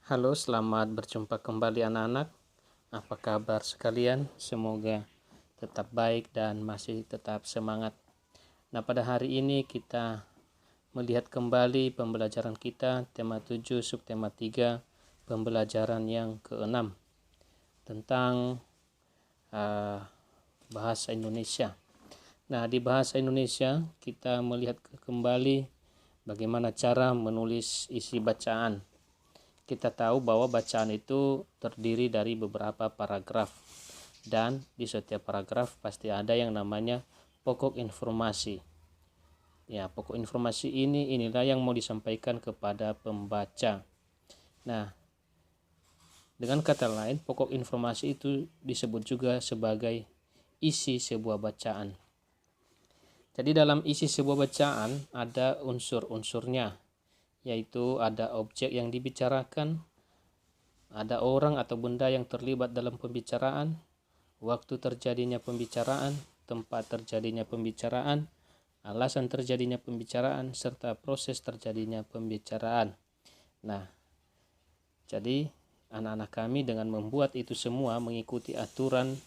Halo, selamat berjumpa kembali anak-anak. Apa kabar sekalian? Semoga tetap baik dan masih tetap semangat. Nah, pada hari ini kita melihat kembali pembelajaran kita, tema 7, subtema 3, pembelajaran yang ke-6 tentang bahasa Indonesia. Nah, di bahasa Indonesia kita melihat kembali bagaimana cara menulis isi bacaan. Kita tahu bahwa bacaan itu terdiri dari beberapa paragraf, dan di setiap paragraf pasti ada yang namanya pokok informasi. Ya, pokok informasi inilah yang mau disampaikan kepada pembaca. Nah, dengan kata lain, pokok informasi itu disebut juga sebagai isi sebuah bacaan. Jadi dalam isi sebuah bacaan ada unsur-unsurnya, yaitu ada objek yang dibicarakan, ada orang atau benda yang terlibat dalam pembicaraan, waktu terjadinya pembicaraan, tempat terjadinya pembicaraan, alasan terjadinya pembicaraan, serta proses terjadinya pembicaraan. Nah, jadi anak-anak kami dengan membuat itu semua mengikuti aturan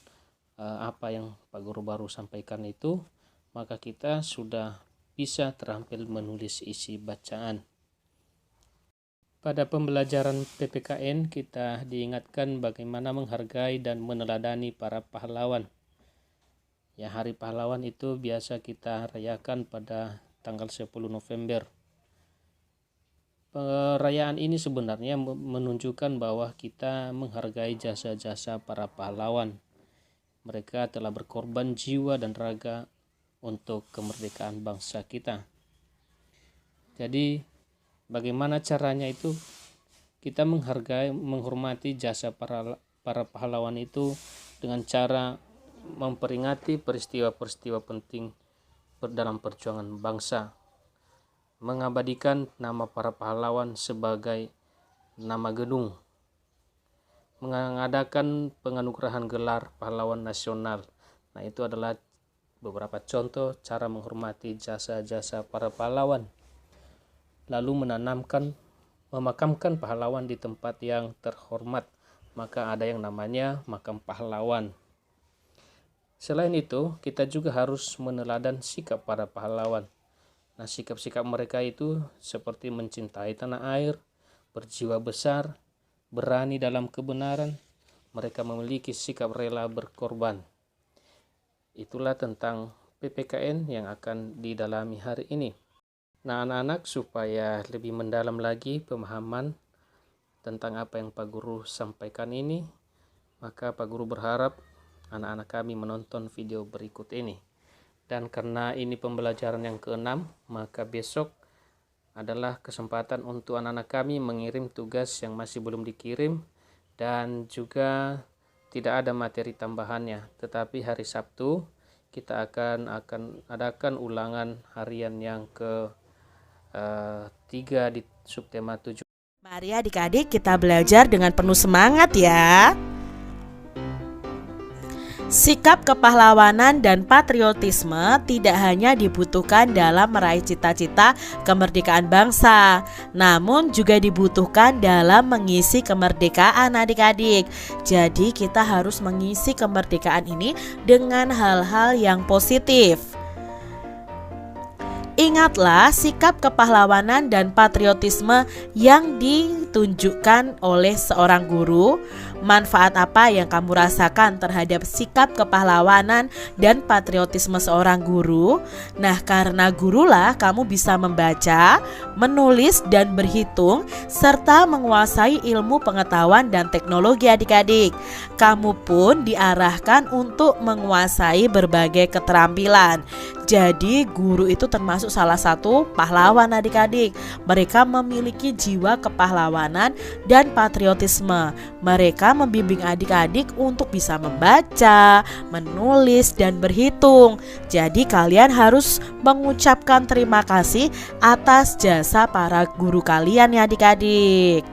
apa yang Pak Guru baru sampaikan itu, maka kita sudah bisa terampil menulis isi bacaan. Pada pembelajaran PPKN kita diingatkan bagaimana menghargai dan meneladani para pahlawan. Ya, Hari Pahlawan itu biasa kita rayakan pada tanggal 10 November. Perayaan ini sebenarnya menunjukkan bahwa kita menghargai jasa-jasa para pahlawan. Mereka telah berkorban jiwa dan raga untuk kemerdekaan bangsa kita. Jadi bagaimana caranya itu? Kita menghargai, menghormati jasa para pahlawan itu dengan cara memperingati peristiwa-peristiwa penting dalam perjuangan bangsa, mengabadikan nama para pahlawan sebagai nama gedung, mengadakan penganugerahan gelar pahlawan nasional. Nah, itu adalah beberapa contoh cara menghormati jasa-jasa para pahlawan. Lalu memakamkan pahlawan di tempat yang terhormat, maka ada yang namanya makam pahlawan. Selain itu, kita juga harus meneladan sikap para pahlawan. Nah, sikap-sikap mereka itu seperti mencintai tanah air, berjiwa besar, berani dalam kebenaran, mereka memiliki sikap rela berkorban. Itulah tentang PPKN yang akan didalami hari ini. Nah, anak-anak, supaya lebih mendalam lagi pemahaman tentang apa yang Pak Guru sampaikan ini, maka Pak Guru berharap anak-anak kami menonton video berikut ini. Dan karena ini pembelajaran yang ke-6, maka besok adalah kesempatan untuk anak-anak kami mengirim tugas yang masih belum dikirim, dan juga tidak ada materi tambahannya. Tetapi hari Sabtu kita akan adakan ulangan harian yang ke-3 di subtema 7. Mari adik-adik kita belajar dengan penuh semangat ya. Sikap kepahlawanan dan patriotisme tidak hanya dibutuhkan dalam meraih cita-cita kemerdekaan bangsa, namun juga dibutuhkan dalam mengisi kemerdekaan adik-adik. Jadi kita harus mengisi kemerdekaan ini dengan hal-hal yang positif. Ingatlah sikap kepahlawanan dan patriotisme yang ditunjukkan oleh seorang guru. Manfaat apa yang kamu rasakan terhadap sikap kepahlawanan dan patriotisme seorang guru? Nah, karena gurulah kamu bisa membaca, menulis, dan berhitung, serta menguasai ilmu pengetahuan dan teknologi adik-adik. Kamu pun diarahkan untuk menguasai berbagai keterampilan. Jadi guru itu termasuk salah satu pahlawan adik-adik. Mereka memiliki jiwa kepahlawanan dan patriotisme. Mereka membimbing adik-adik untuk bisa membaca, menulis, dan berhitung. Jadi kalian harus mengucapkan terima kasih atas jasa para guru kalian ya adik-adik.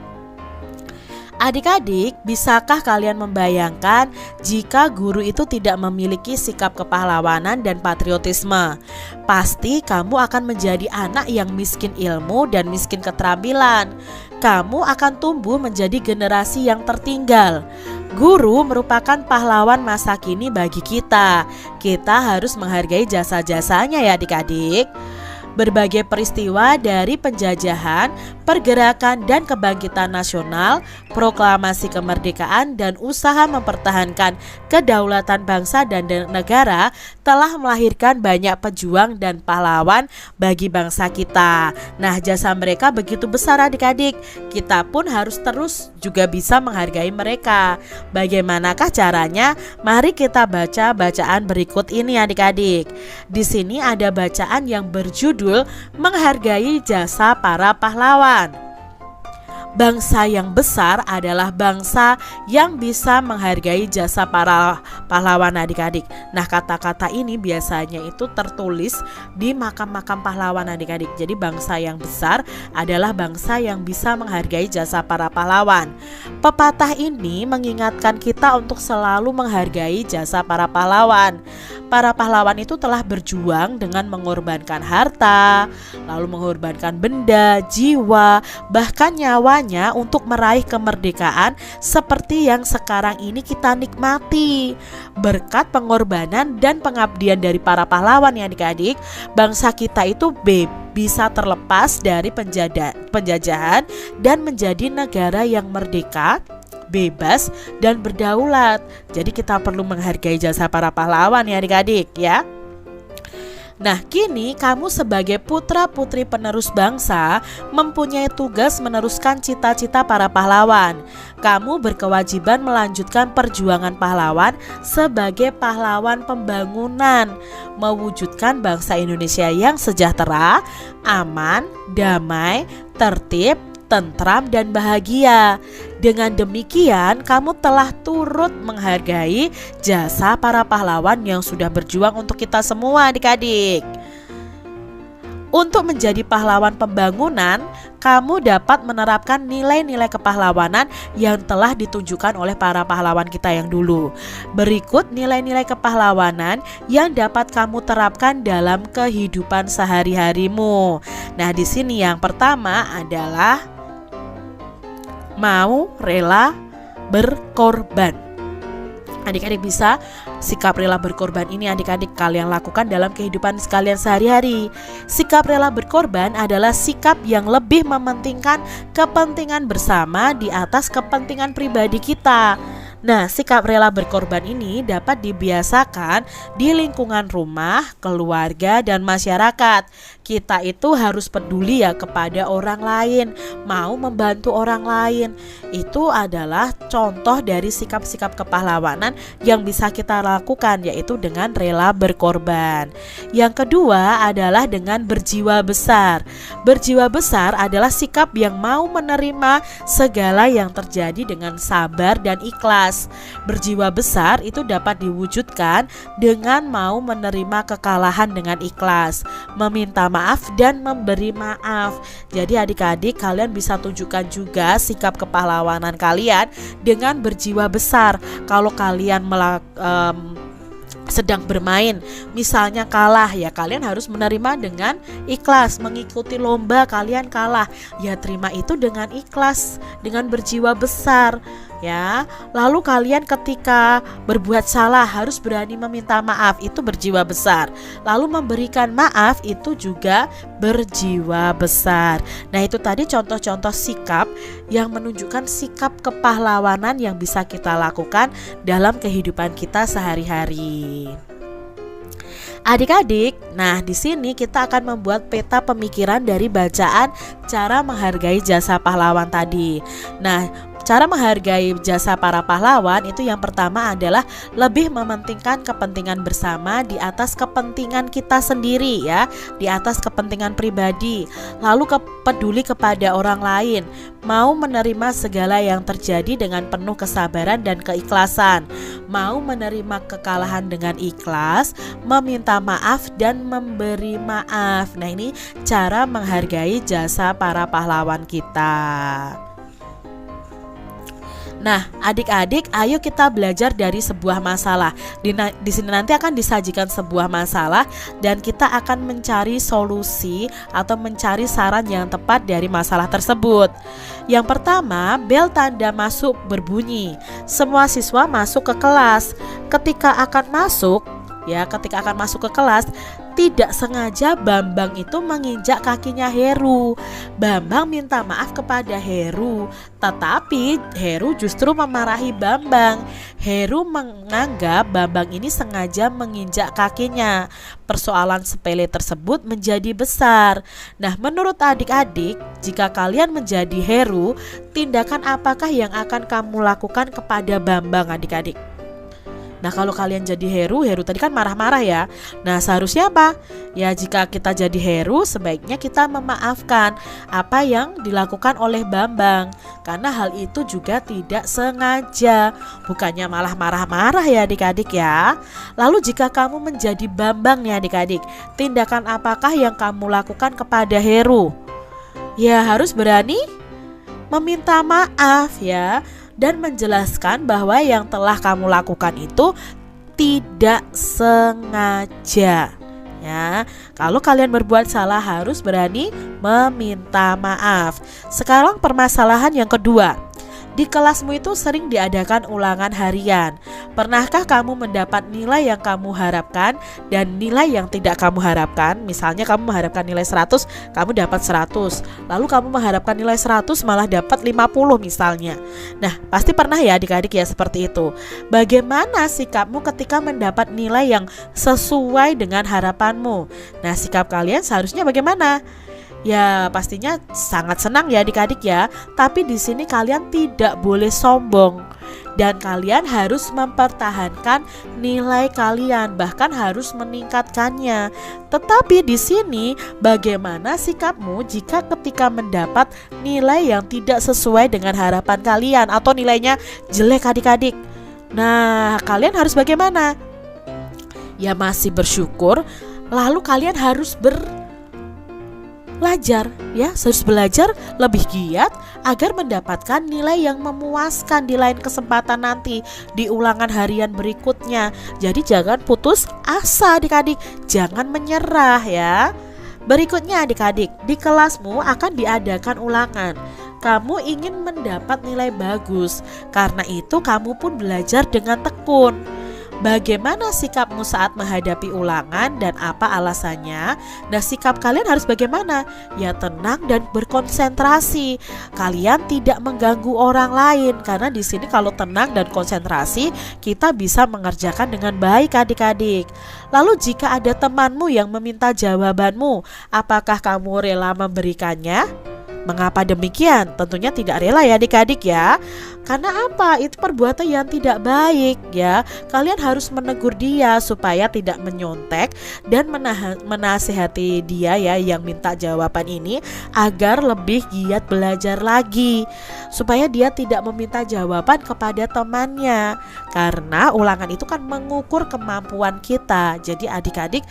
Adik-adik, bisakah kalian membayangkan jika guru itu tidak memiliki sikap kepahlawanan dan patriotisme? Pasti kamu akan menjadi anak yang miskin ilmu dan miskin keterampilan. kamu akan tumbuh menjadi generasi yang tertinggal. Guru merupakan pahlawan masa kini bagi kita. Kita harus menghargai jasa-jasanya ya adik-adik. Berbagai peristiwa dari penjajahan, pergerakan dan kebangkitan nasional, proklamasi kemerdekaan dan usaha mempertahankan kedaulatan bangsa dan negara telah melahirkan banyak pejuang dan pahlawan bagi bangsa kita. Nah, jasa mereka begitu besar adik-adik. Kita pun harus terus juga bisa menghargai mereka. Bagaimanakah caranya? Mari kita baca bacaan berikut ini adik-adik. Di sini ada bacaan yang berjudul Menghargai Jasa Para Pahlawan. Bangsa yang besar adalah bangsa yang bisa menghargai jasa para pahlawan adik-adik. Nah, kata-kata ini biasanya itu tertulis di makam-makam pahlawan adik-adik. Jadi bangsa yang besar adalah bangsa yang bisa menghargai jasa para pahlawan. Pepatah ini mengingatkan kita untuk selalu menghargai jasa para pahlawan. Para pahlawan itu telah berjuang dengan mengorbankan harta, lalu mengorbankan benda, jiwa, bahkan nyawanya untuk meraih kemerdekaan seperti yang sekarang ini kita nikmati. Berkat pengorbanan dan pengabdian dari para pahlawan ya adik-adik, bangsa kita itu bisa terlepas dari penjajahan dan menjadi negara yang merdeka, bebas dan berdaulat. Jadi kita perlu menghargai jasa para pahlawan ya adik-adik ya. Nah, kini kamu sebagai putra-putri penerus bangsa mempunyai tugas meneruskan cita-cita para pahlawan. Kamu berkewajiban melanjutkan perjuangan pahlawan sebagai pahlawan pembangunan, mewujudkan bangsa Indonesia yang sejahtera, aman, damai, tertib, tentram dan bahagia. Dengan demikian, kamu telah turut menghargai jasa para pahlawan yang sudah berjuang untuk kita semua adik-adik. Untuk menjadi pahlawan pembangunan, kamu dapat menerapkan nilai-nilai kepahlawanan yang telah ditunjukkan oleh para pahlawan kita yang dulu. Berikut nilai-nilai kepahlawanan yang dapat kamu terapkan dalam kehidupan sehari-harimu. Nah, di sini yang pertama adalah mau rela berkorban. Adik-adik bisa sikap rela berkorban ini adik-adik kalian lakukan dalam kehidupan sekalian sehari-hari. Sikap rela berkorban adalah sikap yang lebih mementingkan kepentingan bersama di atas kepentingan pribadi kita. Nah, sikap rela berkorban ini dapat dibiasakan di lingkungan rumah, keluarga, dan masyarakat. Kita itu harus peduli ya kepada orang lain, mau membantu orang lain. Itu adalah contoh dari sikap-sikap kepahlawanan yang bisa kita lakukan, yaitu dengan rela berkorban. Yang kedua adalah dengan berjiwa besar. Berjiwa besar adalah sikap yang mau menerima segala yang terjadi dengan sabar dan ikhlas. Berjiwa besar itu dapat diwujudkan dengan mau menerima kekalahan dengan ikhlas, meminta maaf dan memberi maaf. Jadi adik-adik kalian bisa tunjukkan juga sikap kepahlawanan kalian dengan berjiwa besar. Kalau kalian sedang bermain, misalnya kalah, ya kalian harus menerima dengan ikhlas. Mengikuti lomba kalian kalah, ya terima itu dengan ikhlas, dengan berjiwa besar ya. Lalu kalian ketika berbuat salah harus berani meminta maaf, itu berjiwa besar. Lalu memberikan maaf itu juga berjiwa besar. Nah, itu tadi contoh-contoh sikap yang menunjukkan sikap kepahlawanan yang bisa kita lakukan dalam kehidupan kita sehari-hari. Adik-adik, nah di sini kita akan membuat peta pemikiran dari bacaan cara menghargai jasa pahlawan tadi. Nah, cara menghargai jasa para pahlawan itu yang pertama adalah lebih mementingkan kepentingan bersama di atas kepentingan kita sendiri ya, di atas kepentingan pribadi. Lalu peduli kepada orang lain, mau menerima segala yang terjadi dengan penuh kesabaran dan keikhlasan, mau menerima kekalahan dengan ikhlas, meminta maaf dan memberi maaf. Nah, ini cara menghargai jasa para pahlawan kita. Nah, adik-adik, ayo kita belajar dari sebuah masalah. Di sini nanti akan disajikan sebuah masalah dan kita akan mencari solusi atau mencari saran yang tepat dari masalah tersebut. Yang pertama, bel tanda masuk berbunyi. Semua siswa masuk ke kelas. Ketika akan masuk ke kelas, tidak sengaja Bambang itu menginjak kakinya Heru. Bambang minta maaf kepada Heru, tetapi Heru justru memarahi Bambang. Heru menganggap Bambang ini sengaja menginjak kakinya. Persoalan sepele tersebut menjadi besar. Nah, menurut adik-adik, jika kalian menjadi Heru, tindakan apakah yang akan kamu lakukan kepada Bambang, adik-adik? Nah, kalau kalian jadi Heru tadi kan marah-marah ya. Nah, seharusnya apa? Ya, jika kita jadi Heru, sebaiknya kita memaafkan apa yang dilakukan oleh Bambang, karena hal itu juga tidak sengaja, bukannya malah marah-marah ya adik-adik ya. Lalu jika kamu menjadi Bambang nih adik-adik, tindakan apakah yang kamu lakukan kepada Heru? Ya, harus berani meminta maaf ya, dan menjelaskan bahwa yang telah kamu lakukan itu tidak sengaja. Ya, kalau kalian berbuat salah harus berani meminta maaf. Sekarang permasalahan yang kedua. Di kelasmu itu sering diadakan ulangan harian. Pernahkah kamu mendapat nilai yang kamu harapkan dan nilai yang tidak kamu harapkan? Misalnya kamu mengharapkan nilai 100, kamu dapat 100. Lalu kamu mengharapkan nilai 100 malah dapat 50 misalnya. Nah, pasti pernah ya adik-adik ya seperti itu. Bagaimana sikapmu ketika mendapat nilai yang sesuai dengan harapanmu? Nah, sikap kalian seharusnya bagaimana? Ya, pastinya sangat senang ya adik-adik ya. Tapi di sini kalian tidak boleh sombong dan kalian harus mempertahankan nilai kalian, bahkan harus meningkatkannya. Tetapi di sini bagaimana sikapmu jika ketika mendapat nilai yang tidak sesuai dengan harapan kalian atau nilainya jelek adik-adik? Nah, kalian harus bagaimana? Ya, masih bersyukur. Lalu kalian harus belajar ya, harus belajar lebih giat agar mendapatkan nilai yang memuaskan di lain kesempatan nanti di ulangan harian berikutnya. Jadi jangan putus asa adik-adik, jangan menyerah ya. Berikutnya adik-adik, di kelasmu akan diadakan ulangan. Kamu ingin mendapat nilai bagus, karena itu kamu pun belajar dengan tekun. Bagaimana sikapmu saat menghadapi ulangan dan apa alasannya? Nah, sikap kalian harus bagaimana? Ya, tenang dan berkonsentrasi. Kalian tidak mengganggu orang lain, karena di sini kalau tenang dan konsentrasi, kita bisa mengerjakan dengan baik adik-adik. Lalu jika ada temanmu yang meminta jawabanmu, apakah kamu rela memberikannya? Mengapa demikian? Tentunya tidak rela ya adik-adik ya. Karena apa? Itu perbuatan yang tidak baik ya. Kalian harus menegur dia supaya tidak menyontek dan menasihati dia ya yang minta jawaban ini agar lebih giat belajar lagi, supaya dia tidak meminta jawaban kepada temannya. Karena ulangan itu kan mengukur kemampuan kita. Jadi adik-adik,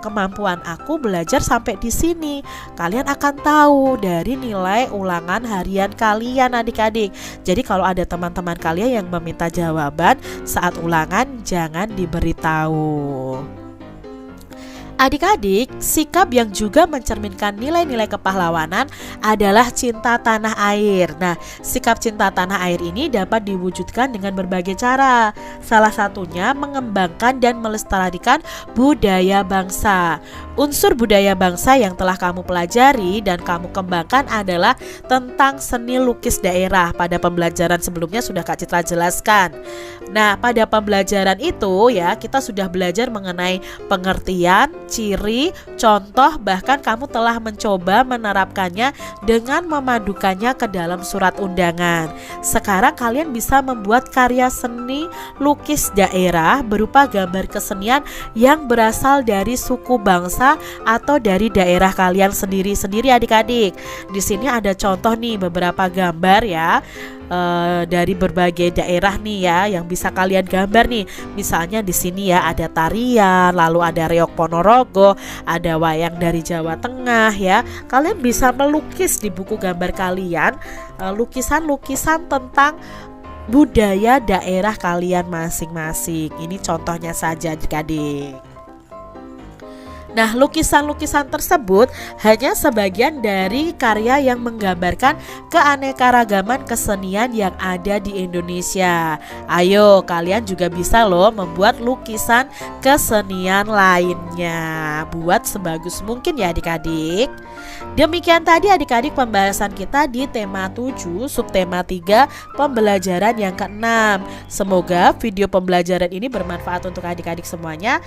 kemampuan aku belajar sampai di sini. Kalian akan tahu dari nilai ulangan harian kalian adik-adik. Jadi kalau ada teman-teman kalian yang meminta jawaban saat ulangan, jangan diberitahu. Adik-adik, sikap yang juga mencerminkan nilai-nilai kepahlawanan adalah cinta tanah air. Nah, sikap cinta tanah air ini dapat diwujudkan dengan berbagai cara. Salah satunya mengembangkan dan melestarikan budaya bangsa. Unsur budaya bangsa yang telah kamu pelajari dan kamu kembangkan adalah tentang seni lukis daerah. Pada pembelajaran sebelumnya sudah Kak Citra jelaskan. Nah, pada pembelajaran itu ya, kita sudah belajar mengenai pengertian, ciri, contoh, bahkan kamu telah mencoba menerapkannya dengan memadukannya ke dalam surat undangan. Sekarang kalian bisa membuat karya seni lukis daerah berupa gambar kesenian yang berasal dari suku bangsa atau dari daerah kalian sendiri-sendiri adik-adik. Di sini ada contoh nih beberapa gambar ya. dari berbagai daerah nih ya yang bisa kalian gambar nih. Misalnya di sini ya ada tarian, lalu ada reog Ponorogo, ada wayang dari Jawa Tengah ya. Kalian bisa melukis di buku gambar kalian lukisan-lukisan tentang budaya daerah kalian masing-masing. Ini contohnya saja adik-adik. Nah, lukisan-lukisan tersebut hanya sebagian dari karya yang menggambarkan keanekaragaman kesenian yang ada di Indonesia. Ayo, kalian juga bisa loh membuat lukisan kesenian lainnya. Buat sebagus mungkin ya adik-adik. Demikian tadi adik-adik pembahasan kita di tema 7, subtema 3, pembelajaran yang ke-6. Semoga video pembelajaran ini bermanfaat untuk adik-adik semuanya.